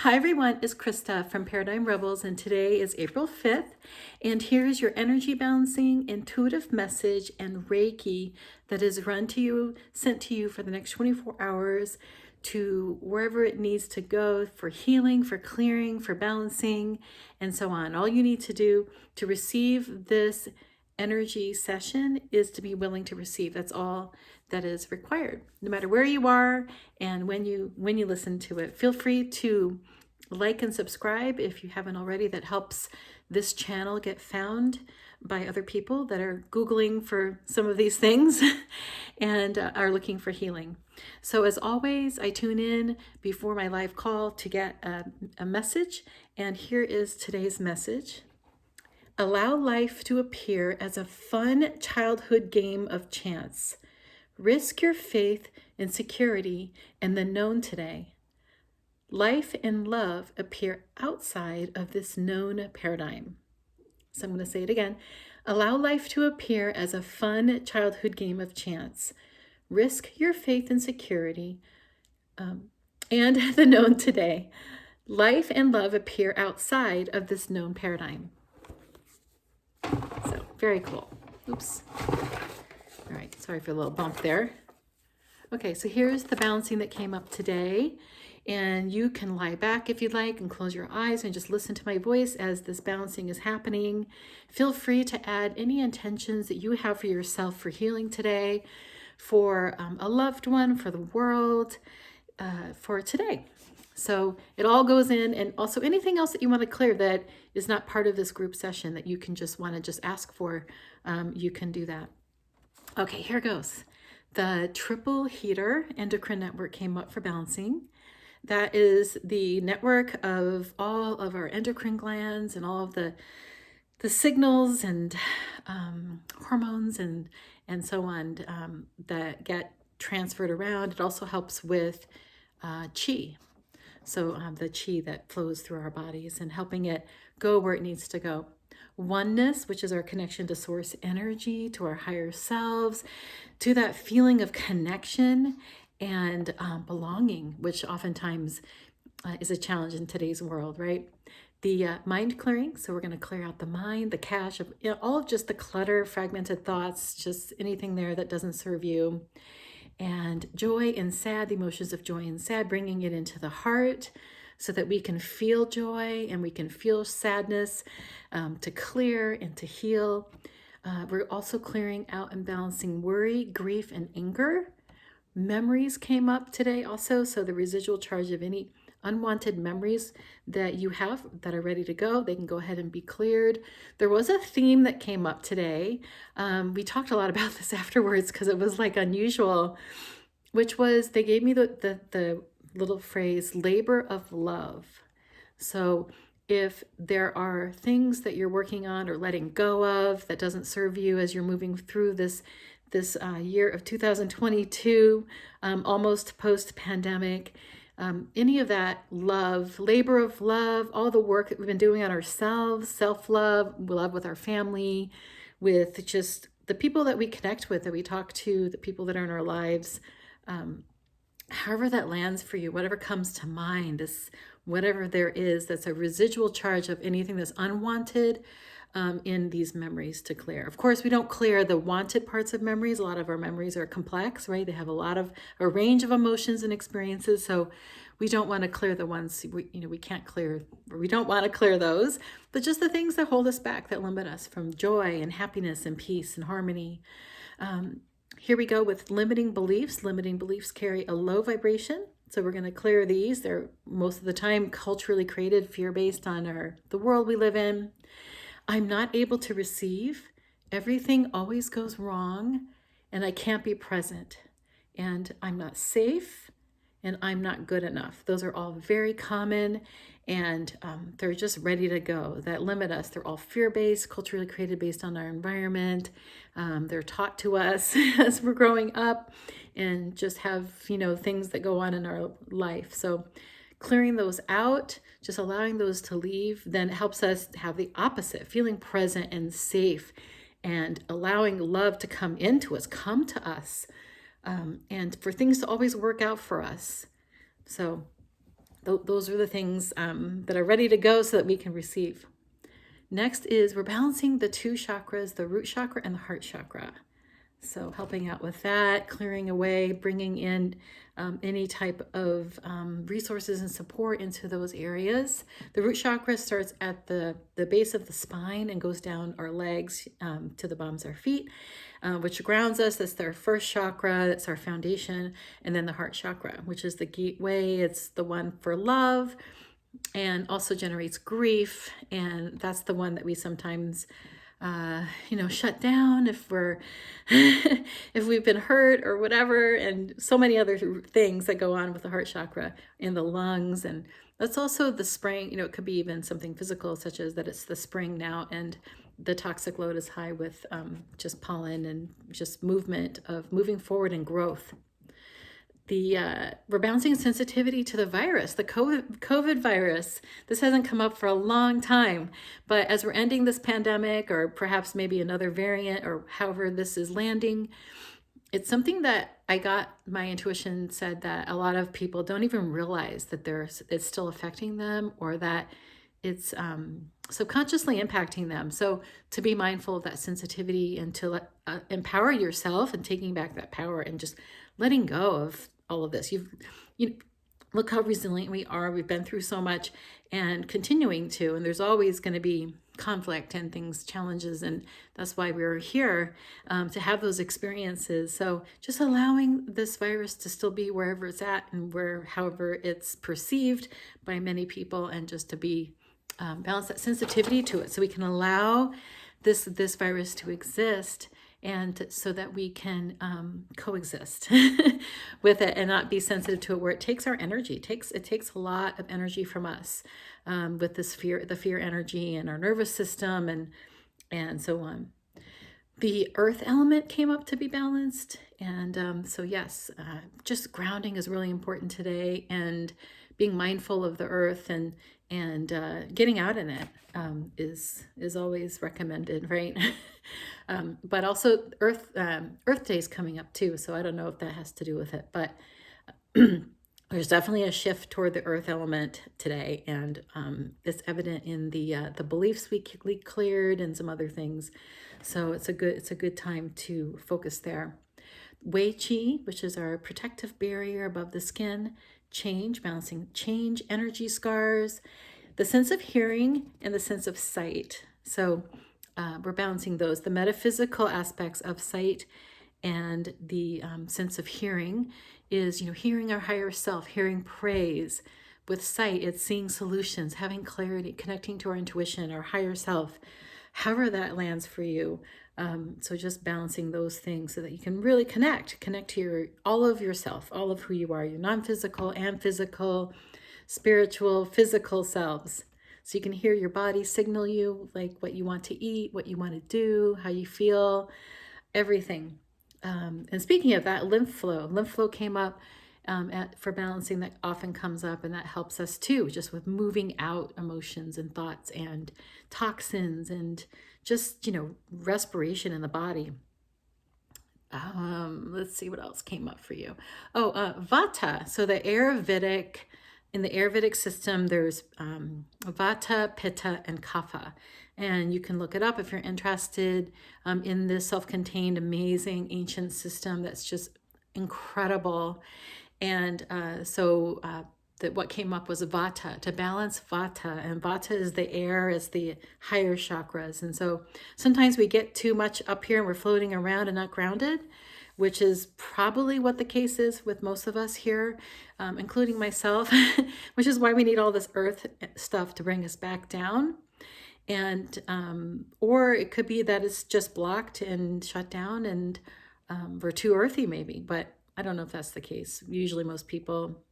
Hi everyone, it's Krista from Paradigm Rebels, and today is April 5th, and here's your energy balancing, intuitive message, and Reiki that is sent to you for the next 24 hours to wherever it needs to go for healing, for clearing, for balancing, and so on. All you need to do to receive this energy session is to be willing to receive. That's all that is required, no matter where you are and when you listen to it. Feel free to like and subscribe if you haven't already. That helps this channel get found by other people that are Googling for some of these things and are looking for healing. So as always, I tune in before my live call to get a message, and here is today's message. Allow life to appear as a fun childhood game of chance. Risk your faith and security in the known today. Life and love appear outside of this known paradigm. So I'm going to say it again. Allow life to appear as a fun childhood game of chance. Risk your faith and security and the known today. Life and love appear outside of this known paradigm. So very cool. Oops. All right, sorry for a little bump there. Okay, so here's the balancing that came up today. And you can lie back if you'd like and close your eyes and just listen to my voice as this balancing is happening. Feel free to add any intentions that you have for yourself for healing today, for a loved one, for the world, for today. So it all goes in, and also anything else that you want to clear that is not part of this group session that you can just want to just ask for, you can do that. Okay, here goes. The triple heater endocrine network came up for balancing. That is the network of all of our endocrine glands and all of the signals and hormones and so on that get transferred around. It also helps with chi. So the chi that flows through our bodies and helping it go where it needs to go. Oneness, which is our connection to source energy, to our higher selves, to that feeling of connection and belonging, which oftentimes is a challenge in today's world, right? The mind clearing, so we're going to clear out the mind, the cache of all of just the clutter, fragmented thoughts, just anything there that doesn't serve you. And joy and sad, the emotions of joy and sad, bringing it into the heart so that we can feel joy and we can feel sadness, to clear and to heal. We're also clearing out and balancing worry, grief, and anger. Memories came up today also, so the residual charge of any unwanted memories that you have that are ready to go, they can go ahead and be cleared. There was a theme that came up today. We talked a lot about this afterwards because it was like unusual, which was they gave me the little phrase, labor of love. So if there are things that you're working on or letting go of that doesn't serve you as you're moving through this year of 2022, almost post-pandemic, any of that love, labor of love, all the work that we've been doing on ourselves, self-love, love with our family, with just the people that we connect with, that we talk to, the people that are in our lives, however that lands for you, whatever comes to mind, this whatever there is that's a residual charge of anything that's unwanted in these memories to clear. Of course, we don't clear the wanted parts of memories. A lot of our memories are complex, right? They have a range of emotions and experiences. So we don't want to clear the ones we can't clear, or we don't want to clear those, but just the things that hold us back, that limit us from joy and happiness and peace and harmony. Here we go with limiting beliefs. Limiting beliefs carry a low vibration. So we're going to clear these. They're most of the time culturally created, fear-based on the world we live in. I'm not able to receive. Everything always goes wrong, and I can't be present. And I'm not safe, and I'm not good enough. Those are all very common, and they're just ready to go, that limit us. They're all fear-based, culturally created based on our environment. They're taught to us as we're growing up, and just have, things that go on in our life. So clearing those out, just allowing those to leave, then helps us have the opposite, feeling present and safe, and allowing love to come into us, come to us, and for things to always work out for us. So those are the things that are ready to go so that we can receive. Next is we're balancing the two chakras, the root chakra and the heart chakra. So helping out with that, clearing away, bringing in any type of resources and support into those areas. The root chakra starts at the base of the spine and goes down our legs to the bottoms of our feet, which grounds us. That's our first chakra. That's our foundation. And then the heart chakra, which is the gateway. It's the one for love and also generates grief. And that's the one that we sometimes shut down if we're if we've been hurt or whatever, and so many other things that go on with the heart chakra in the lungs. And that's also the spring. It could be even something physical, such as that it's the spring now and the toxic load is high with just pollen and just moving forward and growth. We're balancing sensitivity to the virus, the COVID virus. This hasn't come up for a long time, but as we're ending this pandemic, or perhaps maybe another variant, or however this is landing, it's something that my intuition said that a lot of people don't even realize that it's still affecting them, or that it's subconsciously impacting them. So to be mindful of that sensitivity and to empower yourself and taking back that power and just letting go of all of this. You look how resilient we are. We've been through so much and continuing to, and there's always going to be conflict and challenges. And that's why we're here, to have those experiences. So just allowing this virus to still be wherever it's at and however it's perceived by many people, and just to be balance that sensitivity to it, so we can allow this virus to exist, and so that we can coexist with it and not be sensitive to it, where it takes our energy. It takes a lot of energy from us, with the fear energy and our nervous system and so on. The earth element came up to be balanced, and so yes, just grounding is really important today, and being mindful of the earth and getting out in it is always recommended, right? But also Earth Day is coming up too, so I don't know if that has to do with it, but there's definitely a shift toward the earth element today, and it's evident in the beliefs we cleared and some other things. So it's a good time to focus there. Wei Qi, which is our protective barrier above the skin, balancing change, energy scars, the sense of hearing and the sense of sight. So we're balancing those, the metaphysical aspects of sight, and the sense of hearing is, hearing our higher self, hearing praise. With sight, it's seeing solutions, having clarity, connecting to our intuition, our higher self, however that lands for you. So just balancing those things so that you can really connect to all of yourself, all of who you are, your non-physical and physical, spiritual, physical selves. So you can hear your body signal you, like what you want to eat, what you want to do, how you feel, everything. And speaking of that, lymph flow came up for balancing. That often comes up, and that helps us too, just with moving out emotions and thoughts and toxins, and just, respiration in the body. Let's see what else came up for you. Vata. So in the Ayurvedic system, there's Vata, Pitta, and Kapha. And you can look it up if you're interested in this self-contained, amazing, ancient system that's just incredible. And what came up was Vata, to balance Vata. And Vata is the air, is the higher chakras. And so sometimes we get too much up here and we're floating around and not grounded, which is probably what the case is with most of us here, including myself, which is why we need all this earth stuff to bring us back down. And or it could be that it's just blocked and shut down, and we're too earthy maybe, but I don't know if that's the case. Usually most people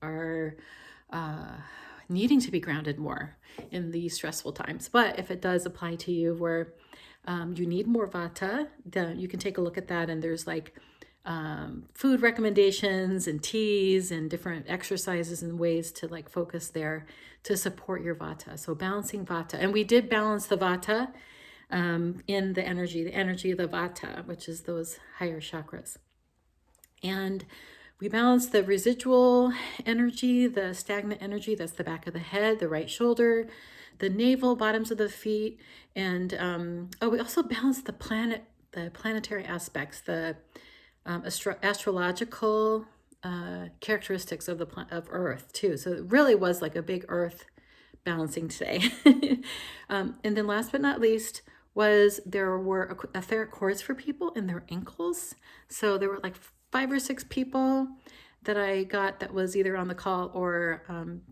are needing to be grounded more in these stressful times. But if it does apply to you where you need more Vata, you can take a look at that, and there's food recommendations and teas and different exercises and ways to focus there to support your Vata. So balancing Vata, and we did balance the Vata in the energy of the Vata, which is those higher chakras. And We balance the residual energy, the stagnant energy, that's the back of the head, the right shoulder, the navel, bottoms of the feet, and we also balance the planetary aspects, the astrological characteristics of Earth too. So it really was like a big Earth balancing today. And then last but not least there were etheric cords for people in their ankles. So there were like 5 or 6 people that I got that was either on the call or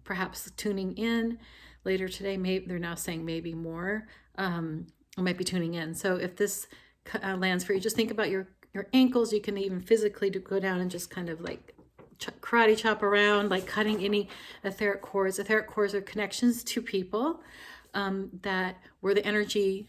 perhaps tuning in later today. Maybe they're now saying maybe more. Might be tuning in. So if this lands for you, just think about your ankles. You can even physically go down and just kind of like karate chop around, like cutting any etheric cords. Etheric cords are connections to people that where the energy,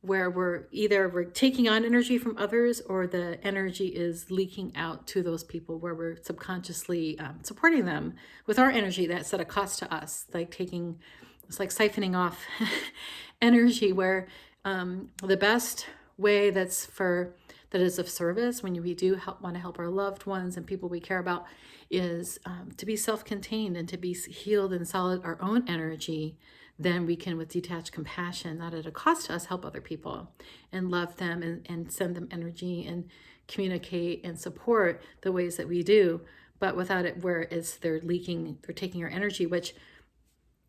where we're taking on energy from others, or the energy is leaking out to those people, where we're subconsciously supporting them with our energy that's at a cost to us, it's like siphoning off energy, where the best way that is of service when we do want to help our loved ones and people we care about is to be self-contained and to be healed and solid our own energy. Then we can, with detached compassion, not at a cost to us, help other people and love them and send them energy and communicate and support the ways that we do, but without it where they're taking our energy, which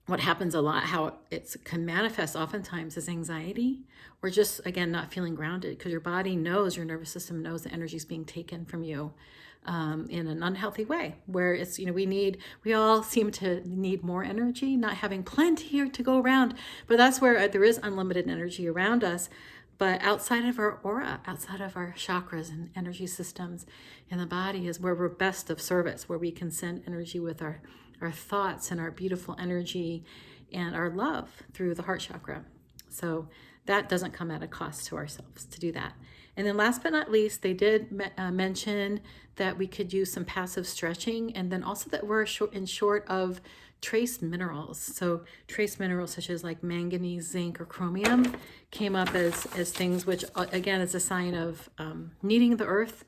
what happens a lot, how it can manifest oftentimes is anxiety, or just, again, not feeling grounded, because your body knows, your nervous system knows the energy is being taken from you in an unhealthy way, where it's, we all seem to need more energy, not having plenty to go around, but that's where there is unlimited energy around us. But outside of our aura, outside of our chakras and energy systems in the body is where we're best of service, where we can send energy with our thoughts and our beautiful energy and our love through the heart chakra. So that doesn't come at a cost to ourselves to do that. And then last but not least, they did mention that we could use some passive stretching, and then also that we're short of trace minerals. So trace minerals such as like manganese, zinc, or chromium came up as things which, again, is a sign of needing the earth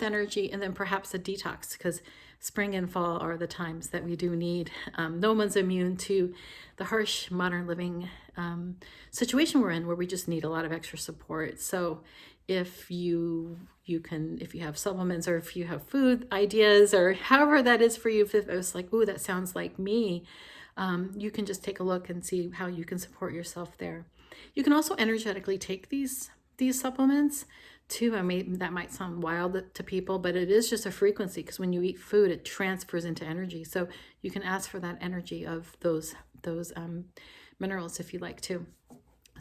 energy, and then perhaps a detox, because spring and fall are the times that we do need. No one's immune to the harsh modern living situation we're in, where we just need a lot of extra support. So if you have supplements, or if you have food ideas, or however that is for you, if it's like, ooh, that sounds like me, you can just take a look and see how you can support yourself there. You can also energetically take these supplements too. I mean, that might sound wild to people, but it is just a frequency, because when you eat food, it transfers into energy. So you can ask for that energy of those minerals if you like to.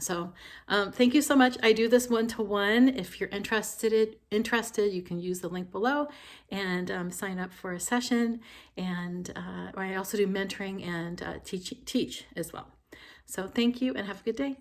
So thank you so much. I do this 1-to-1. If you're interested, you can use the link below and sign up for a session. And I also do mentoring and teach as well. So thank you, and have a good day.